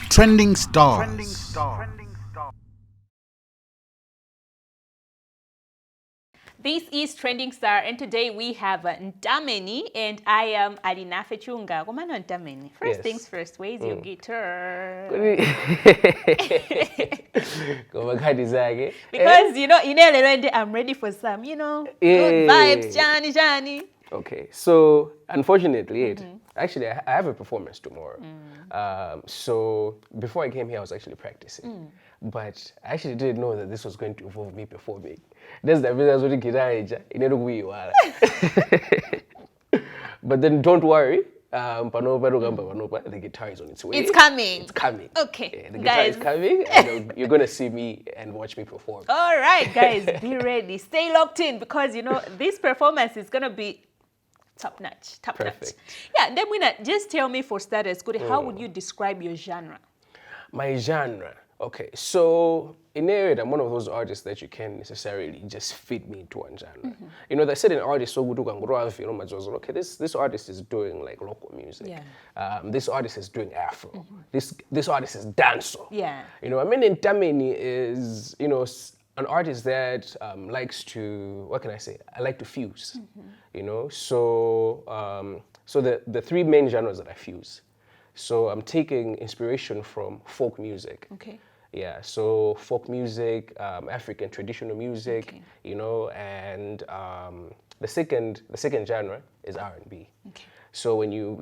Trending stars. This is Trending Star, and today we have Mtameni, and I am Alinafe Chunga. Komano Mtameni. First Yes. things first, where's your guitar? Because I'm ready for some, good vibes, Johnny. Okay, so unfortunately, actually, I have a performance tomorrow. So before I came here, I was actually practicing. But I actually didn't know that this was going to involve me performing. That's the reason I was really But then don't worry. The guitar is on its way. It's coming. It's coming. Okay, Yeah, the guitar is coming, and you're going to see me and watch me perform. All right, guys, be ready. Stay locked in because, this performance is going to be top notch. Perfect. Yeah, and then just tell me for starters, how would you describe your genre? My genre. Okay, so in area, I'm one of those artists that you can't necessarily just fit me into one genre. They said an artist so good okay, this artist is doing like local music. Yeah. This artist is doing Afro. This artist is dancehall. Yeah. Mtameni is an artist that likes to, what can I say? I like to fuse. So the three main genres that I fuse. So I'm taking inspiration from folk music. Okay. Yeah, so folk music, African traditional music, Okay. And the second genre is R&B. Okay. So when you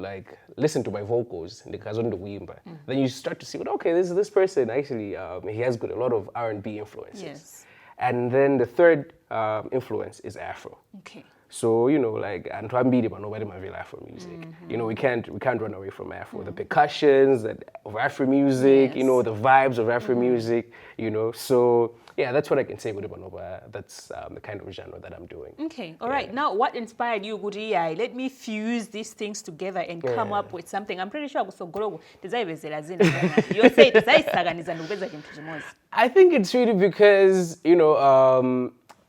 listen to my vocals, then you start to see, okay, this person actually he has got a lot of R&B influences. Yes. And then the third influence is Afro. Okay. So and nobody might Afro music. We can't run away from Afro. The percussions of Afro music, Yes. The vibes of Afro music, So yeah, that's what I can say with Ibanova. That's the kind of genre that I'm doing. Okay, all right. Now, what inspired you, Guriya? Let me fuse these things together and come up with something. I'm pretty sure you say I think it's really because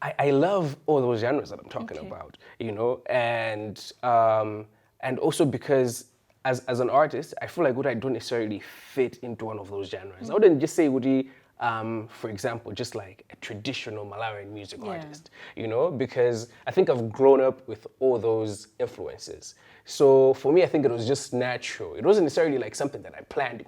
I love all those genres that I'm talking about, and also because as an artist, I feel like I don't necessarily fit into one of those genres. I wouldn't just say for example, just like a traditional Malawian music artist, because I think I've grown up with all those influences. So for me, I think it was just natural. It wasn't necessarily like something that I planned.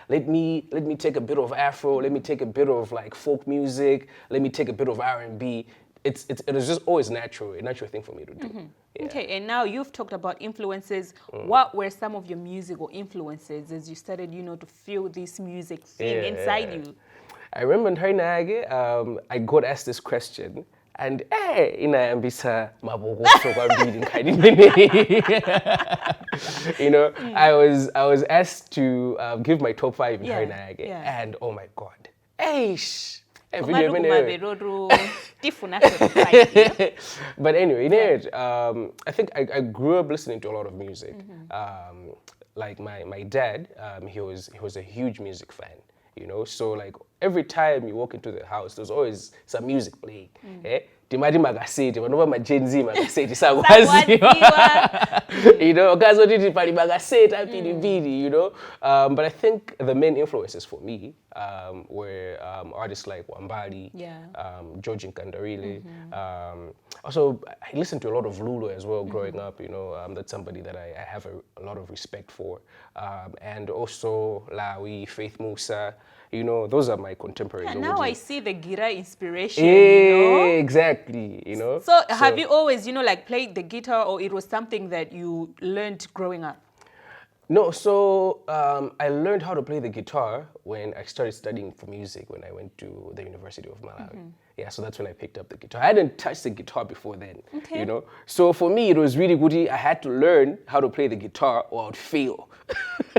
Let me take a bit of Afro, let me take a bit of like folk music, let me take a bit of R&B. It was just always a natural thing for me to do. Yeah. Okay, and now you've talked about influences. What were some of your musical influences as you started, to feel this music thing inside you? I remember in Harinage, I got asked this question, and I was asked to give my top 5 in Harinage, and oh my God, every But anyway, I think I grew up listening to a lot of music. Like my dad, he was a huge music fan. So like every time you walk into the house, there's always some music playing. Timati magaseti, vanova majenzi magaseti sakwaziwa. Okazoti pali magaseti apilipili, But I think the main influences for me were artists like Wambali, George Nkandarile. Also, I listened to a lot of Lulu as well growing up. That's somebody that I have a lot of respect for. And also Lawi, Faith Musa. Those are my contemporaries. Yeah, now I see the Gira inspiration, Exactly, So have you always, played the guitar, or it was something that you learned growing up? No, so I learned how to play the guitar when I started studying for music when I went to the University of Malawi. Yeah, so that's when I picked up the guitar. I hadn't touched the guitar before then, So for me, it was really good. I had to learn how to play the guitar or I would fail.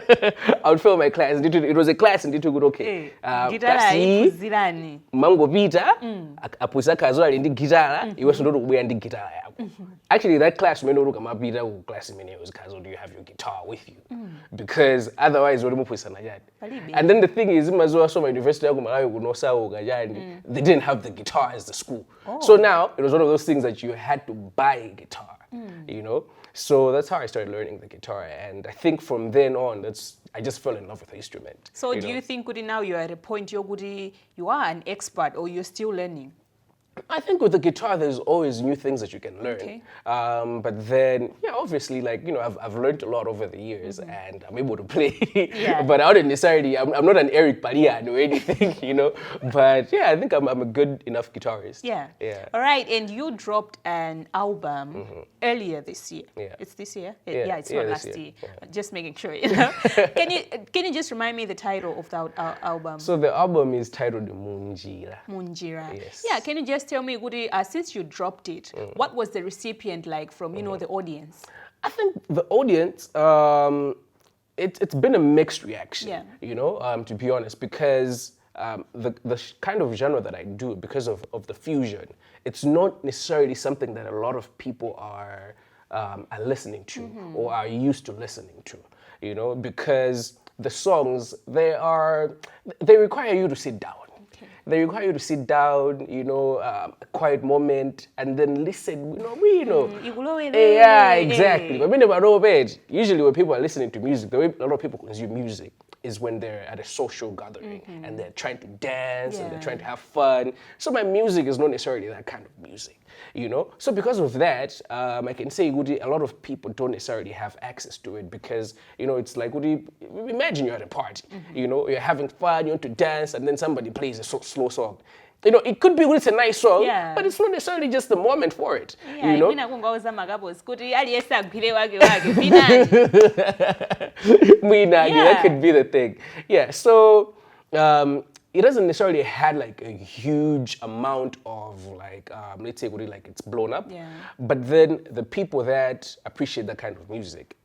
I would fail my class. It was a class and it was okay. Mango Vita, Apusaka as well in the guitar, it was not wearing the guitar. Actually, that class, when you come up, class was because do you have your guitar with you? Because otherwise, and then the thing is, my university, they didn't have the guitar as the school. So now it was one of those things that you had to buy a guitar, So that's how I started learning the guitar. And I think from then on, I just fell in love with the instrument. So do you think Gudi, now you're at a point you are an expert or you're still learning? I think with the guitar, there's always new things that you can learn. Okay. But then, yeah, obviously, like, I've learned a lot over the years and I'm able to play. Yeah. But I wouldn't necessarily, I'm not an Eric Palian or anything, But yeah, I think I'm a good enough guitarist. Yeah. Yeah. All right. And you dropped an album earlier this year. Yeah. It's this year? Yeah, It's yeah, not this last year. year. Yeah. Just making sure, Can you just remind me the title of the album? So the album is titled Mjira. Mjira. Yes. Yeah, can you just tell me, Gudi, since you dropped it, what was the recipient like from, the audience? I think the audience, it's been a mixed reaction, Yeah. to be honest, because the kind of genre that I do, because of the fusion, it's not necessarily something that a lot of people are listening to or are used to listening to, because the songs, they require you to sit down. They require you to sit down, a quiet moment, and then listen. Yeah, exactly. But usually when people are listening to music, the way a lot of people consume music is when they're at a social gathering and they're trying to dance and they're trying to have fun. So my music is not necessarily that kind of music, So because of that, I can say a lot of people don't necessarily have access to it because, it's like, imagine you're at a party, you're having fun, you want to dance, and then somebody plays a slow song. It could be it's a nice song, but it's not necessarily just the moment for it. That could be the thing. Yeah, so it doesn't necessarily had like a huge amount of like, let's say like it's blown up. Yeah. But then the people that appreciate that kind of music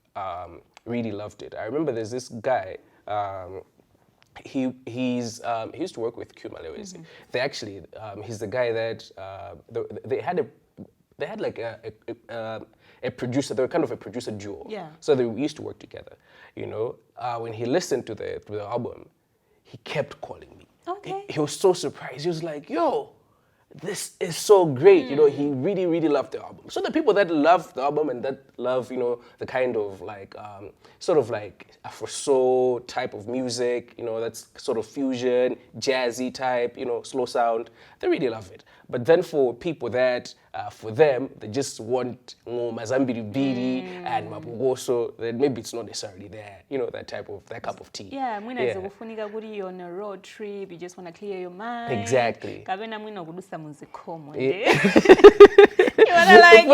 really loved it. I remember there's this guy, he used to work with Q Malawi. They actually, he's the guy that they had like a producer. They were kind of a producer duo. Yeah. So they used to work together. When he listened to the album, he kept calling me. Okay. He was so surprised. He was like, "Yo, this is so great." He really, really loved the album. So the people that love the album and that love, the kind of like, sort of like Afro soul type of music, that's sort of fusion, jazzy type, slow sound, they really love it. But then for people that, for them, they just want mazambiri biri and mapungoso, then maybe it's not necessarily there, that cup of tea. Yeah, you're on a road trip, you just want to clear your mind. Exactly. You wanna like,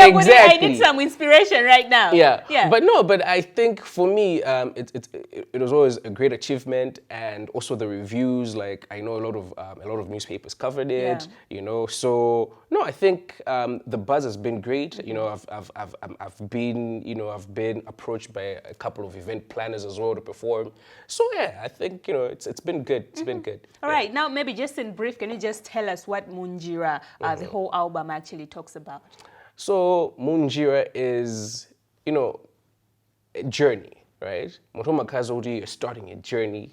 exactly. I need some inspiration right now. Yeah. But I think for me, it was always a great achievement, and also the reviews. Like I know a lot of newspapers covered it. So no, I think the buzz has been great. I've been approached by a couple of event planners as well to perform. So yeah, I think it's been good. It's been good. All right, now maybe just in brief, can you just tell us what Mjira, the whole album actually talks about? So Mjira is, a journey, right? You're starting a journey.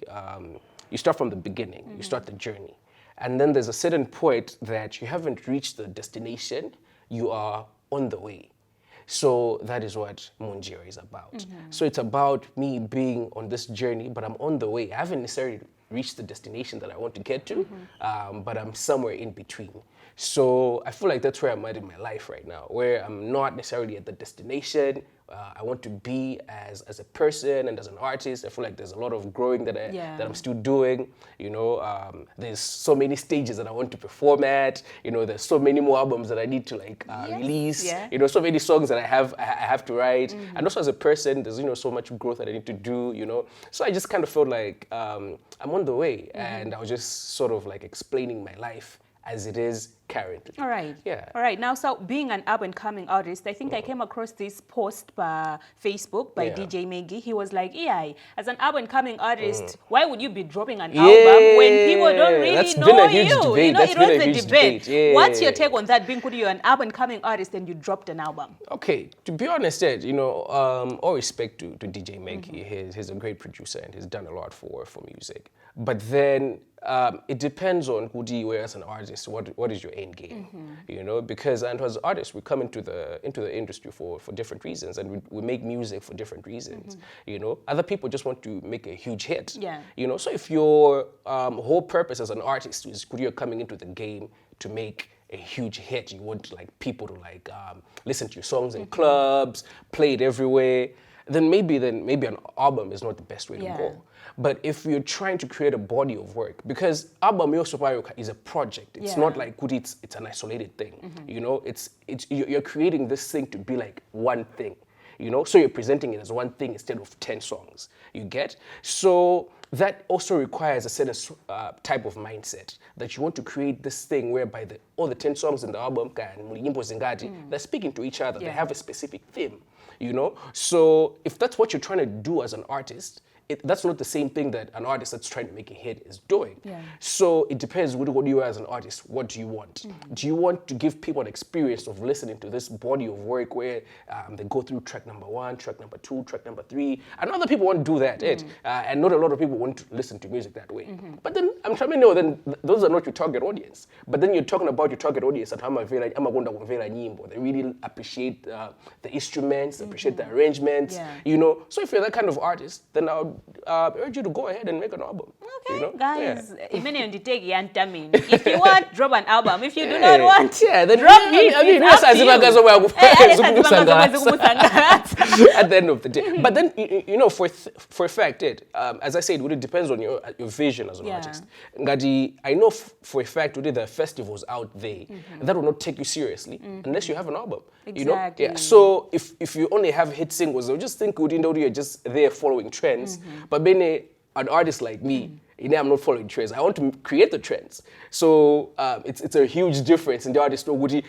You start from the beginning. You start the journey. And then there's a certain point that you haven't reached the destination. You are on the way. So that is what Mjira is about. So it's about me being on this journey, but I'm on the way. I haven't necessarily reached the destination that I want to get to, but I'm somewhere in between. So I feel like that's where I'm at in my life right now, where I'm not necessarily at the destination. I want to be as a person and as an artist. I feel like there's a lot of growing that I'm still doing. There's so many stages that I want to perform at. There's so many more albums that I need to release. Yeah. So many songs that I have to write. And also as a person, there's so much growth that I need to do. So I just kind of felt like I'm on the way, and I was just sort of like explaining my life as it is currently. All right. Yeah. All right. Now, so being an up-and-coming artist, I think I came across this post by Facebook by DJ Maggie. He was like, "AI, as an up-and-coming artist, why would you be dropping an album when people don't really know you?" It was a debate. Yeah. What's your take on that? Being you're an up-and-coming artist and you dropped an album. Okay. To be honest, all respect to DJ Maggie. He's a great producer and he's done a lot for music. But then it depends on who do you are as an artist. What is your end game? You know, because and as artists, we come into the industry for different reasons, and we make music for different reasons. You know, other people just want to make a huge hit. Yeah. You know, so if your whole purpose as an artist is you're coming into the game to make a huge hit, you want like people to like listen to your songs in clubs, play it everywhere, then maybe an album is not the best way to go. But if you're trying to create a body of work, because album is a project, it's not like it's an isolated thing. You know, you're creating this thing to be like one thing. You know, so you're presenting it as one thing instead of 10 songs. You get? So that also requires a certain type of mindset that you want to create this thing whereby all the 10 songs in the album, they're speaking to each other. They have a specific theme, you know? So if that's what you're trying to do as an artist, that's not the same thing that an artist that's trying to make a hit is doing. So it depends what you are as an artist. What do you want? Do you want to give people an experience of listening to this body of work where they go through track number 1, track number 2, track number 3, and other people want to do that, and not a lot of people want to listen to music that way. But then I'm trying to know, then those are not your target audience. But then you're talking about your target audience at they really appreciate the instruments, appreciate the arrangements, you know. So if you're that kind of artist, then I would urge you to go ahead and make an album. Okay, you know? guys, Mtameni. If you want, drop an album. If you do not want, then drop it. At the end of the day. But then, you know, for a fact, as I said, it depends on your vision as an artist. Ngadi, I know for a fact, the festivals out there that will not take you seriously unless you have an album. You know? Yeah. So if you only have hit singles, they'll just think you're just there following trends. But being an artist like me, I'm not following trends. I want to create the trends. So it's a huge difference in the artist. I want to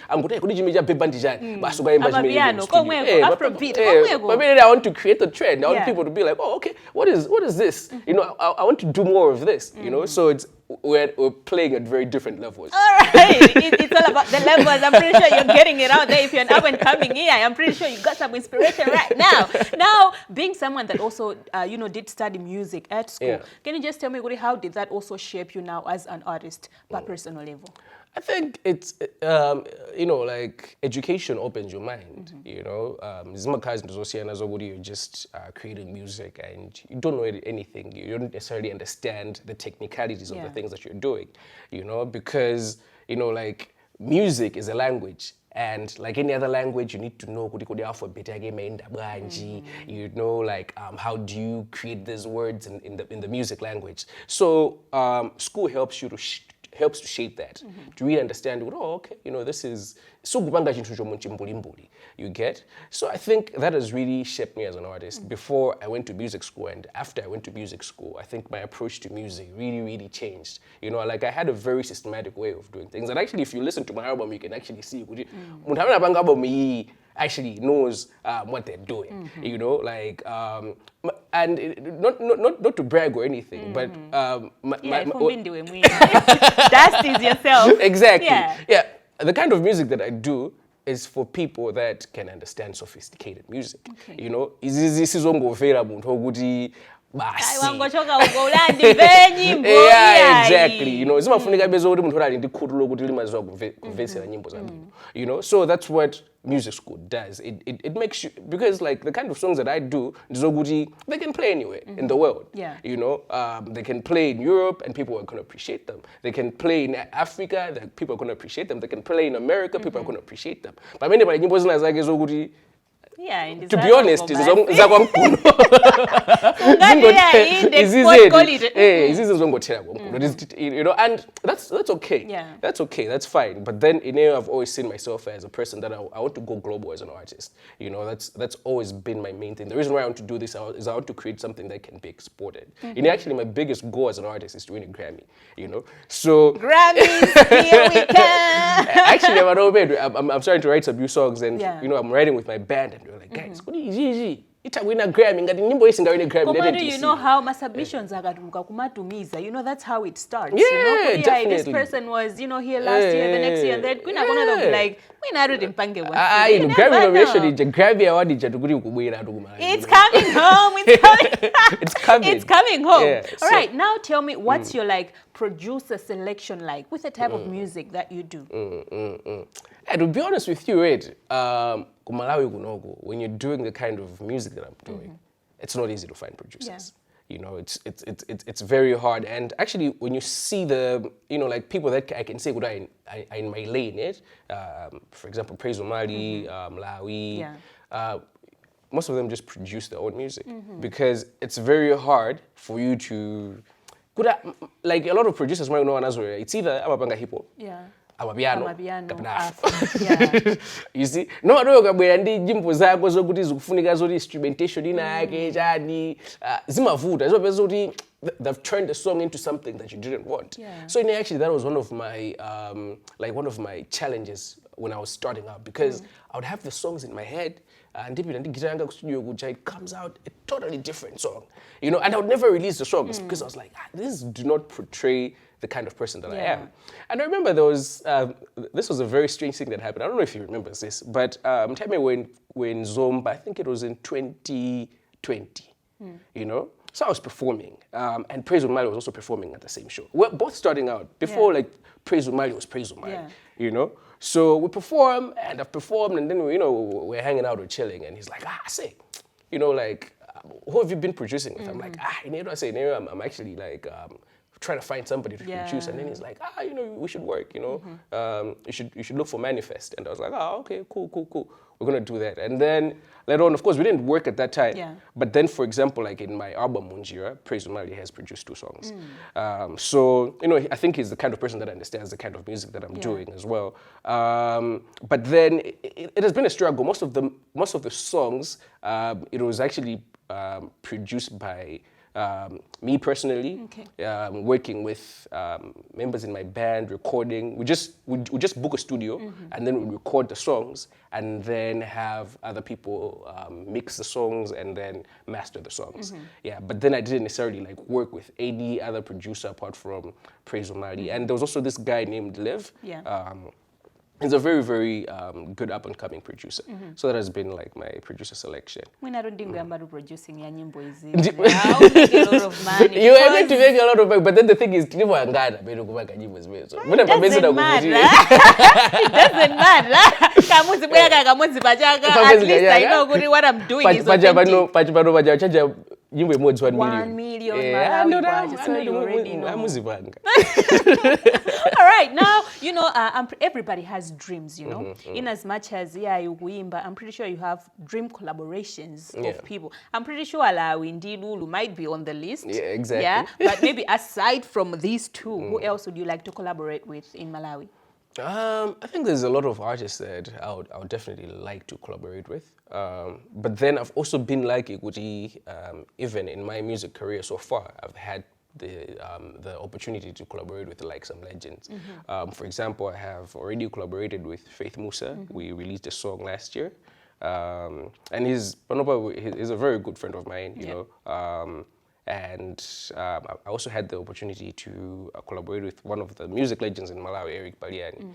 create the trend. I want people to be like, oh, okay, what is this? You know, I want to do more of this. You know, so we're playing at very different levels. All right, it's all about the levels. I'm pretty sure you're getting it out there. If you're an up and coming here, I'm pretty sure you got some inspiration right now. Now, being someone that also, did study music at school, can you just tell me, how did that also shape you now as an artist, at personal level? I think it's, like education opens your mind, you know. You're just creating music and you don't know anything. You don't necessarily understand the technicalities of the things that you're doing, you know, because, like music is a language. And like any other language, you need to know the alphabet, you know, like how do you create these words in the music language. So school helps you to shape that, to really understand, okay, this is so you get. So I think that has really shaped me as an artist. Before I went to music school and after I went to music school, I think my approach to music really, really changed. Like I had a very systematic way of doing things. And actually, if you listen to my album, you can actually see actually knows what they're doing, like, and not to brag or anything, but that is yourself. Exactly. Yeah. The kind of music that I do is for people that can understand sophisticated music. Okay. Exactly. So that's what music school does. It makes you, because like the kind of songs that I do, they can play anywhere in the world. Yeah. They can play in Europe and people are going to appreciate them. They can play in Africa, people are going to appreciate them. They can play in America, people are going to appreciate them. But many to be honest, and that's okay. Yeah. That's okay. That's fine. But then I've always seen myself as a person that I want to go global as an artist. That's always been my main thing. The reason why I want to do this is I want to create something that can be exported. Actually, my biggest goal as an artist is to win a Grammy. So Grammys, here we come. Actually, I'm starting to write some new songs, and I'm writing with my band, and we're like, guys, what is easy? Win a Grammy. Do you know how my submissions are kumatumiza? That's how it starts. Yeah, definitely. This person was, here last year, the next year, and then like, Grammy nomination, Grammy award, it's coming home. It's coming. It's coming home. Yeah, all right, now tell me, what's your producer selection like with the type of music that you do? And to be honest with you, right, Malawi kunoku, when you're doing the kind of music that I'm doing, it's not easy to find producers. You know, it's very hard. And actually, when you see the, you know, like people that I can say what are in my lane, it, for example, Praise Omali, Malawi, most of them just produce their own music because it's very hard for you to, like a lot of producers might know as well. It's either I'm a hip hop. Amapiano, you see, no matter kabwera ndi nyimbo zako zokuti zikufunika zoti instrumentation inake chani zimavuta zopeza kuti they've turned the song into something that you didn't want. So actually that was one of my one of my challenges when I was starting out, because I would have the songs in my head and it comes out a totally different song, you know, and I would never release the songs because I was like, this do not portray the kind of person that I am. And I remember there was, this was a very strange thing that happened. I don't know if you remember this, but Mtameni when Zomba, I think it was in 2020, you know? So I was performing, and Praise Omali was also performing at the same show. We're both starting out. Before, like, Praise Omali was Praise Omali, you know? So we perform, and I've performed, and then, you know, we're hanging out, we're chilling, and he's like, I say, you know, like, who have you been producing with? I'm like, I say, I'm actually, like, trying to find somebody to produce, and then he's like, you know, we should work, you know, you should look for Manifest, and I was like, okay, cool, we're gonna do that. And then later on, of course, we didn't work at that time, but then, for example, like in my album Mjira, Praise Omali has produced 2 songs. So, you know, I think he's the kind of person that understands the kind of music that I'm doing as well. But then it has been a struggle. Most of the songs, it was actually produced by me personally, working with members in my band, recording. We just book a studio and then we record the songs and then have other people mix the songs and then master the songs. But then I didn't necessarily like work with any other producer apart from Praise Omali. And there was also this guy named Liv. He's a very, very good up-and-coming producer. So that has been like my producer selection. When I don't think we're producing your nyimbo is it? I'll make a lot of money. You are going to make a lot of money, but then the thing is, it doesn't matter. It doesn't matter. At least I know what I'm doing is authentic. 1 million Malawi, so you already know. All right, now, you know, everybody has dreams, you know. In as much as, I'm pretty sure you have dream collaborations of people. I'm pretty sure Malawi, Ndilulu might be on the list. Yeah, exactly. But maybe aside from these 2, who else would you like to collaborate with in Malawi? I think there's a lot of artists that I would definitely like to collaborate with. But then I've also been like Iguti, even in my music career so far, I've had the opportunity to collaborate with like some legends. For example, I have already collaborated with Faith Musa. We released a song last year. And he's a very good friend of mine, you know. And I also had the opportunity to collaborate with one of the music legends in Malawi, Eric Baliani,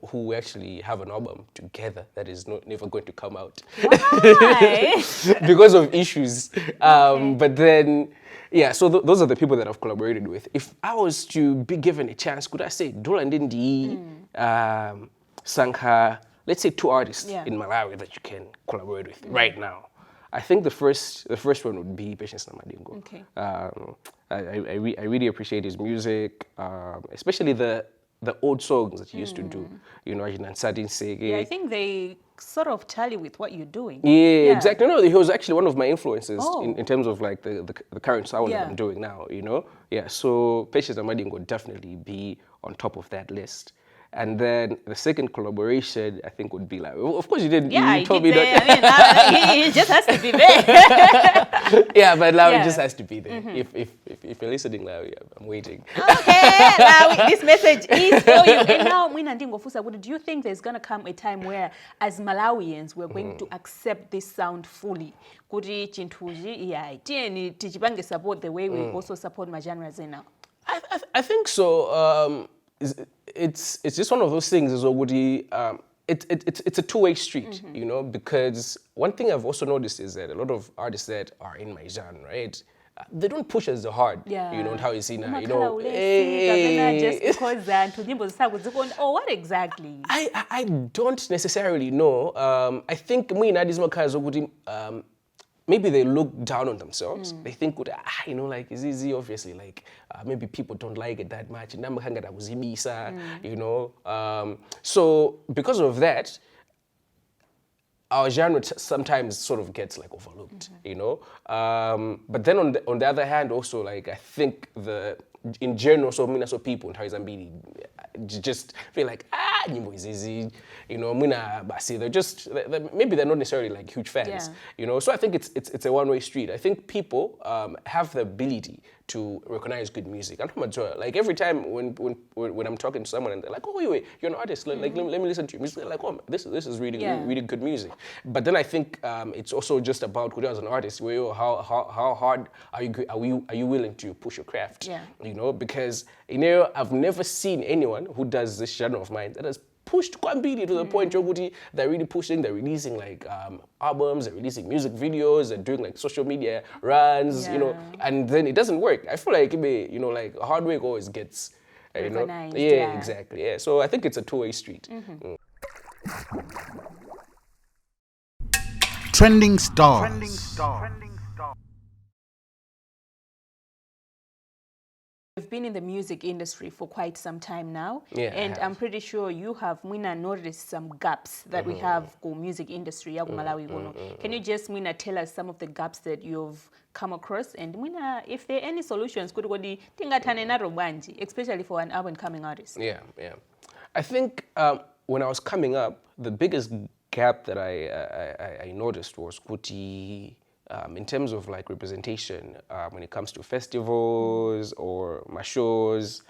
who actually have an album together that is never going to come out. Why? Because of issues. But then, so those are the people that I've collaborated with. If I was to be given a chance, could I say Dola Ndindi, Sankha, let's say 2 artists in Malawi that you can collaborate with right now? I think the first one would be Patience Namadingo. Okay. I really appreciate his music, especially the old songs that he used to do. You know, I think they sort of tally with what you're doing. Yeah, exactly. No, he was actually one of my influences in terms of like the current sound that I'm doing now. You know, so Patience Namadingo would definitely be on top of that list. And then the second collaboration, I think, would be like, of course you didn't. Yeah, you told me that. I mean, he just has to be there. But Lawi just has to be there. If you're listening, Lawi, I'm waiting. Okay, Lawi, this message is for you. And now, do you think there's going to come a time where, as Malawians, we're going to accept this sound fully? Support the way we also support my genres now? I think so. It's just one of those things as well. It's a two-way street, you know, because one thing I've also noticed is that a lot of artists that are in my genre, right, they don't push as hard, Yeah. you know, how you see now, you Umakhala know. ulefika, just because nyimbo zakho zikhona. Oh, what exactly? I don't necessarily know. I think maybe they look down on themselves. They think, you know, like, it's easy, obviously, like, maybe people don't like it that much. You know. So because of that, our genre sometimes sort of gets like overlooked, you know. But then on the other hand, also, like, I think in general, so people in Zambia just feel like nyimbo is easy, you know. Maybe they're not necessarily like huge fans, you know. So I think it's a one-way street. I think people have the ability to recognize good music. And like every time when I'm talking to someone and they're like, oh wait, you're an artist, like let me listen to your music. They're like, oh, this is really good music. But then I think it's also just about who as an artist, how hard are you willing to push your craft? You know, because you know I've never seen anyone who does this genre of mine that has pushed Kwambili to the point where they're really pushing, they're releasing like albums, they're releasing music videos, they're doing like social media runs, you know, and then it doesn't work. I feel like, you know, like hard work always gets, you know. Yeah, exactly. Yeah. So I think it's a two-way street. Trending stars. You've been in the music industry for quite some time now, and I I'm pretty sure you have noticed some gaps that we have in music industry ya Malawi. Can you just tell us some of the gaps that you've come across, and if there are any solutions especially for an up-and-coming artist? Yeah. I think when I was coming up, the biggest gap that I noticed was in terms of like representation, when it comes to festivals or my shows,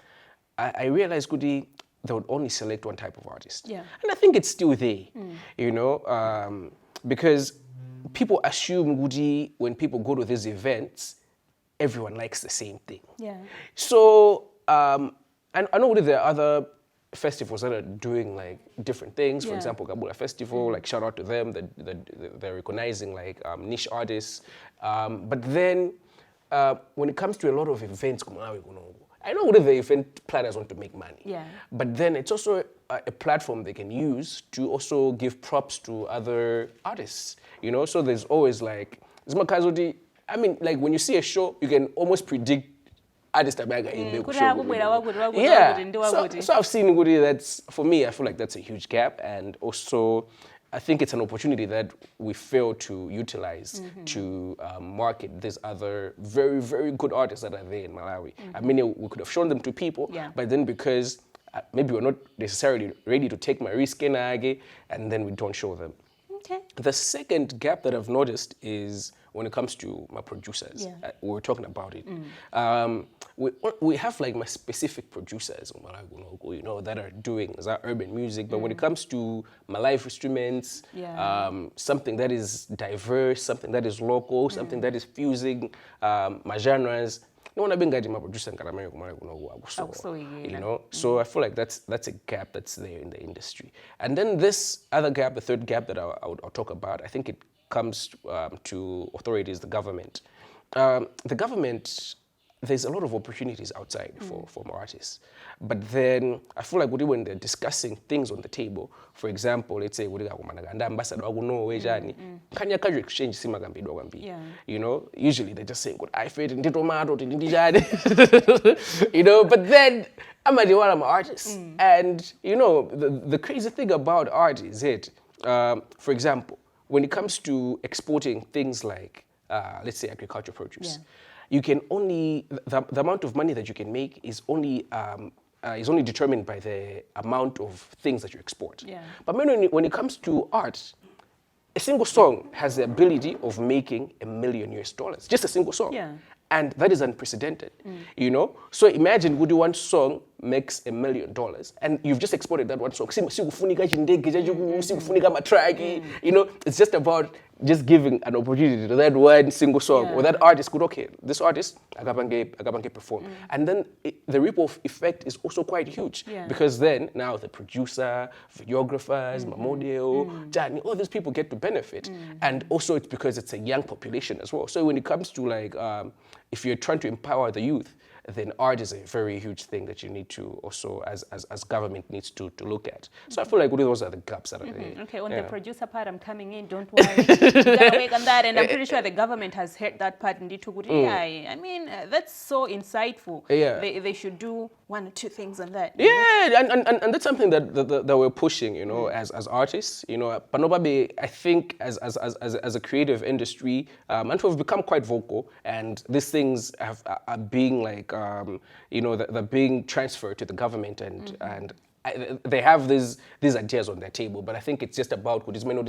I realized they would only select one type of artist. And I think it's still there, you know, because people assume when people go to these events, everyone likes the same thing. So I know there are other festivals that are doing like different things. For example, Kabula Festival, like shout out to them, they're recognizing like niche artists. But then when it comes to a lot of events, I know the event planners want to make money. But then it's also a platform they can use to also give props to other artists. You know, so there's always like, I mean, like when you see a show, you can almost predict artist abaga in the show. So I've seen that's, for me, I feel like that's a huge gap, and also I think it's an opportunity that we fail to utilize to market these other very, very good artists that are there in Malawi. I mean, we could have shown them to people, but then because maybe we're not necessarily ready to take my risk and then we don't show them. The second gap that I've noticed is when it comes to my producers. We were talking about it. We have like my specific producers, you know, that are doing urban music. But when it comes to my live instruments, something that is diverse, something that is local, something that is fusing my genres, no one been guiding my producer, you know. So I feel like that's a gap that's there in the industry. And then this other gap, the third gap that I'll talk about, I think it comes to authorities, the government. The government, there's a lot of opportunities outside for more artists. But then I feel like when they're discussing things on the table, for example, let's say ambassador exchange, you know, usually they're just saying I feel you know, but then I'm an artist. And you know, the crazy thing about art is for example, when it comes to exporting things like, let's say, agricultural produce, you can only, the amount of money that you can make is only determined by the amount of things that you export. But when it comes to art, a single song has the ability of making $1 million, just a single song. And that is unprecedented, you know? So imagine, would you want song makes $1 million and you've just exported that one song, sikufunika chindege chacho, sikufunika matraki, you know, it's just about just giving an opportunity to that one single song or that artist could, okay, this artist agabange perform. And then the ripple effect is also quite huge because then now the producer, videographers, Mamodeo, Jani, all these people get to benefit. And also it's because it's a young population as well. So when it comes to like, if you're trying to empower the youth, then art is a very huge thing that you need to also, as government needs to look at. So I feel like those are the gaps that are there. Okay, on the producer part, I'm coming in, don't worry. Gotta work on that, and I'm pretty sure the government has heard that part. I mean, that's so insightful. Yeah. They should do 1 or 2 things on that. Yeah, and that's something that we're pushing, you know, as artists. You know, Panobabe, I think as a creative industry, and we've become quite vocal, and these things are being like, you know, they're being transferred to the government, and they have these ideas on their table, but I think it's just about you know,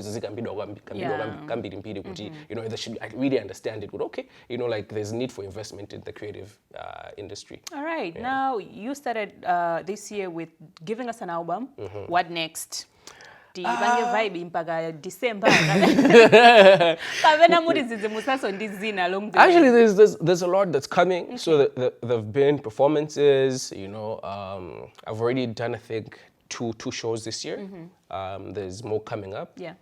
they should really understand it. But okay, you know, like there's need for investment in the creative industry. All right, now you started this year with giving us an album. What next? Actually, there's a lot that's coming. So there've been performances. You know, I've already done, I think, two shows this year. There's more coming up. Yeah.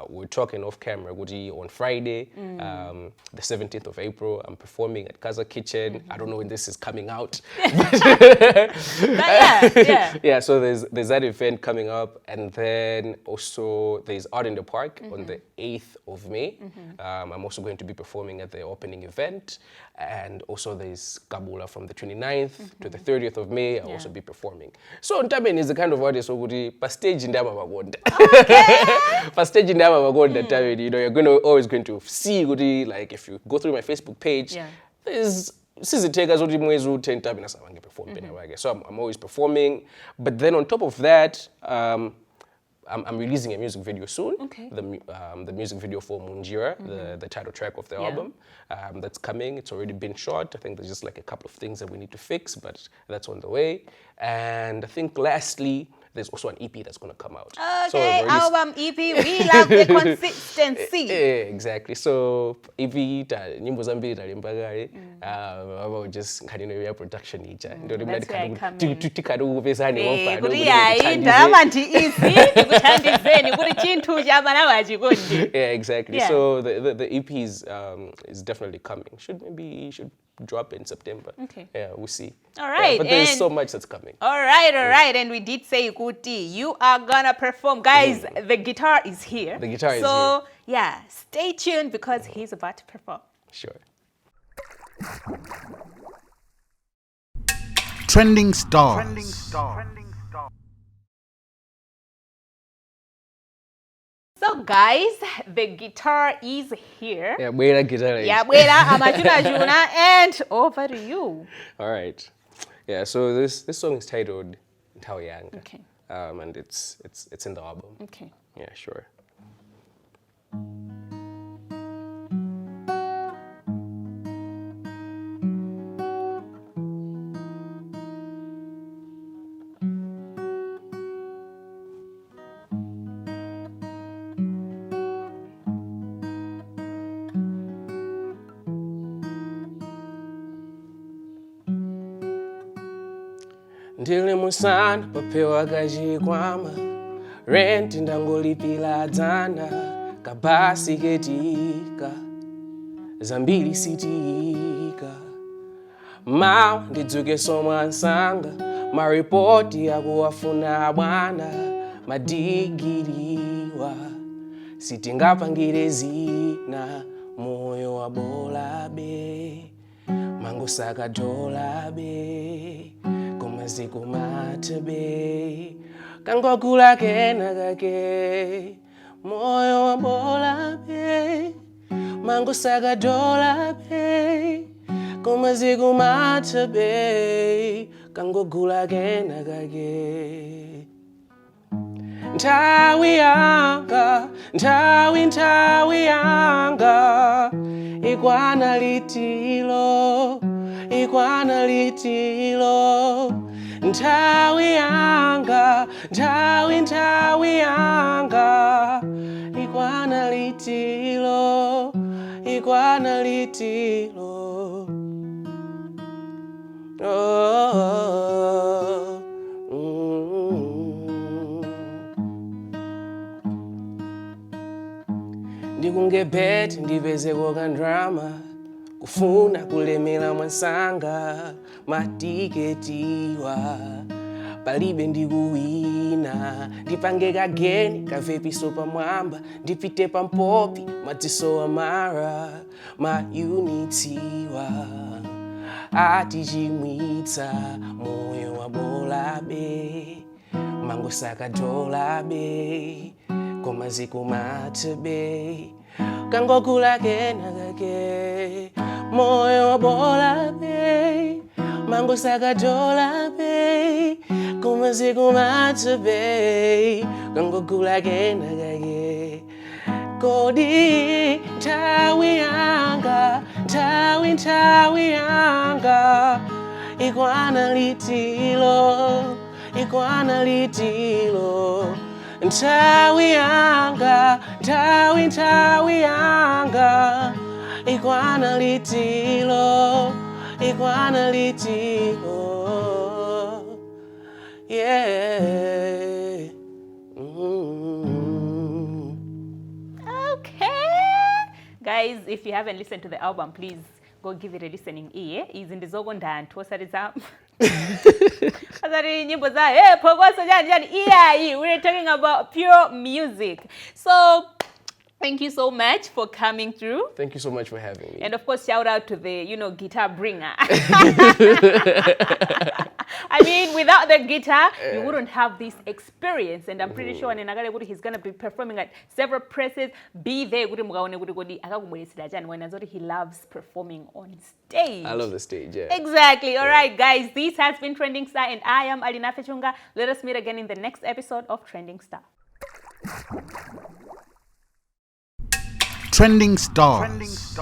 We're talking off camera. On Friday, the 17th of April, I'm performing at Kaza Kitchen. I don't know when this is coming out. Yeah. So there's that event coming up, and then also there's Art in the Park on the 8th of May. I'm also going to be performing at the opening event, and also there's Kabula from the 29th to the 30th of May. I'll also be performing. So Mtameni is the kind of artist who per stage in Dama Magonda. Per stage in Dama Magonda, you know, you're always going to see, like if you go through my Facebook page, there's so I'm always performing, but then on top of that, I'm releasing a music video soon. Okay. The music video for Mjira, the title track of the album, that's coming. It's already been shot. I think there's just like a couple of things that we need to fix, but that's on the way. And I think lastly, there's also an EP that's going to come out. Okay, so album, EP, we love the consistency. Yeah, exactly. So EP, nyimbo zambi talimbagale, about just kind of production nature. That's where I come in. Yeah, exactly. So the EP is definitely coming. Should drop in September. Okay. Yeah, we'll see. All right. But there's so much that's coming. All right. And we did say, Kuti, you are gonna perform. Guys, the guitar is here. The guitar is here. So, yeah, stay tuned because he's about to perform. Sure. Trending stars. So guys, the guitar is here. Yeah, Mjira guitar. Yeah, Mjira, Amajuna Juna, and over to you. All right. Yeah, so this song is titled Nthawi. Okay. And it's in the album. Okay. Yeah, sure. Ndili musana papewa kachikwama, rent ndangolipila dzana, kabasi ketika, zambiri sitika. Mawa ndidzuke somwa nsanga, maripoti akuwafuna bwana, madigiriwa. Sitingapangire zina, moyo wa bola be, mangosaka dola be. Siku matabe kangokula kena kake moyo wa bola be mango saga dola be kuma siku matabe kangokula kena kake Nthawi yanga ikwana litilo nthawi yanga, nthawi yanga, ikwana litilo, ikwana litilo. Oh, ndikungebet ndiveze kokandrama, kufuna kulemela mwansanga, matiketiwa palibe ndikuwina, ndipange kageni kavepiso pamwamba, ndipite pampopi matiso amara, maunitiwa atichimwitsa moyo wa bolabe, mango sakadolabe, koma zikumatebe, kangokula kena kake, moyo wa bolabe, mango sakadolabe, koma zikumatebe, kangokula kena kake. Kodi nthawi yanga, nthawi yanga, ikwana litilo, ikwana litilo. Nthawi yanga, nthawi yanga, ikwana litilo, ikwana litilo. Yeah. Guys, if you haven't listened to the album, please go give it a listening ear. Izi ndizogo ndantu osariza. Asari nyimbo za pogoso jani we're talking about pure music. So thank you so much for coming through. Thank you so much for having me. And of course, shout out to the, guitar bringer. I mean, without the guitar, you wouldn't have this experience. And I'm pretty sure he's going to be performing at several places. Be there. When he loves performing on stage. I love the stage, yeah. Exactly. All right, guys. This has been Trending Star, and I am Alina Fechunga. Let us meet again in the next episode of Trending Star. Trending Stars.